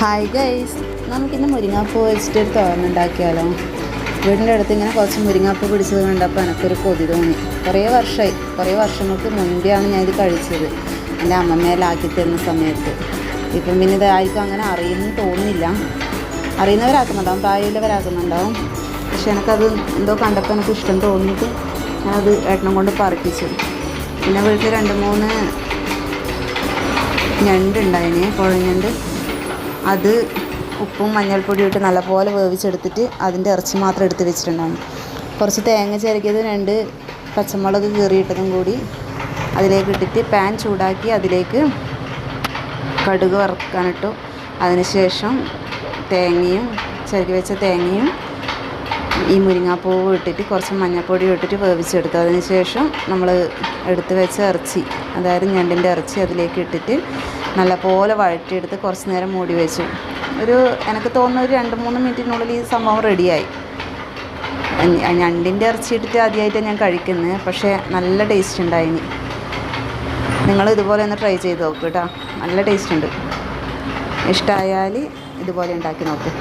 Hi guys, നമുക്കിന്ന് മുരിങ്ങാപ്പൂ വെച്ചിട്ട് ഒരു തോരൻ ഉണ്ടാക്കിയാലോ. വീടിൻ്റെ അടുത്ത് ഇങ്ങനെ കുറച്ച് മുരിങ്ങാപ്പൂ പിടിച്ചത് കണ്ടപ്പോൾ എനിക്കൊരു കൊതി തോന്നി. കുറേ വർഷങ്ങൾക്ക് മുൻപെയാണ് ഞാൻ ഇത് കഴിച്ചത്, എൻ്റെ അമ്മമ്മയിലാക്കി തരുന്ന സമയത്ത്. ഇപ്പം പിന്നെ ഇതായിരിക്കും അങ്ങനെ അറിയുമെന്ന് തോന്നുന്നില്ല. അറിയുന്നവരാക്കുന്നുണ്ടാവും, പ്രായമുള്ളവരാക്കുന്നുണ്ടാവും. പക്ഷെ എനിക്കത് എന്തോ കണ്ടപ്പോൾ എനിക്ക് ഇഷ്ടം തോന്നിയിട്ട് ഞാനത് ഏട്ടനം കൊണ്ട് പറിപ്പിച്ചു. പിന്നെ വീട്ടിൽ 2-3 ഞണ്ടുണ്ടായിന്, കുഴഞ്ഞണ്ട്. അത് ഉപ്പും മഞ്ഞൾപ്പൊടിയും ഇട്ട് നല്ലപോലെ വേവിച്ചെടുത്തിട്ട് അതിൻ്റെ ഇറച്ചി മാത്രം എടുത്ത് വെച്ചിട്ടുണ്ടാകും. കുറച്ച് തേങ്ങ ചിരകിയത് 2 പച്ചമുളക് കീറിയിട്ടതും കൂടി അതിലേക്ക് ഇട്ടിട്ട് പാൻ ചൂടാക്കി അതിലേക്ക് കടുക് വറുക്കാനിട്ടു. അതിനുശേഷം ചിരകി വെച്ച തേങ്ങയും ഈ മുരിങ്ങാപ്പൂവ് ഇട്ടിട്ട് കുറച്ച് മഞ്ഞൾപ്പൊടി ഇട്ടിട്ട് വേവിച്ചെടുത്തു. അതിനുശേഷം നമ്മൾ എടുത്ത് വെച്ച ഇറച്ചി, അതായത് ഞണ്ടിൻ്റെ ഇറച്ചി അതിലേക്ക് ഇട്ടിട്ട് നല്ലപോലെ വഴറ്റിയെടുത്ത് കുറച്ച് നേരം മൂടി വെച്ചു. എനിക്ക് തോന്നുന്നു ഒരു 2-3 മിനിറ്റിനുള്ളിൽ ഈ സംഭവം റെഡിയായി. ഞണ്ടിൻ്റെ ഇറച്ചി ഇട്ടിട്ട് ആദ്യമായിട്ടാണ് ഞാൻ കഴിക്കുന്നത്, പക്ഷേ നല്ല ടേസ്റ്റ് ഉണ്ടായിനി. നിങ്ങൾ ഇതുപോലെ ഒന്ന് ട്രൈ ചെയ്ത് നോക്കൂ കേട്ടോ, നല്ല ടേസ്റ്റ് ഉണ്ട്. ഇഷ്ടമായാൽ ഇതുപോലെ ഉണ്ടാക്കി നോക്ക്.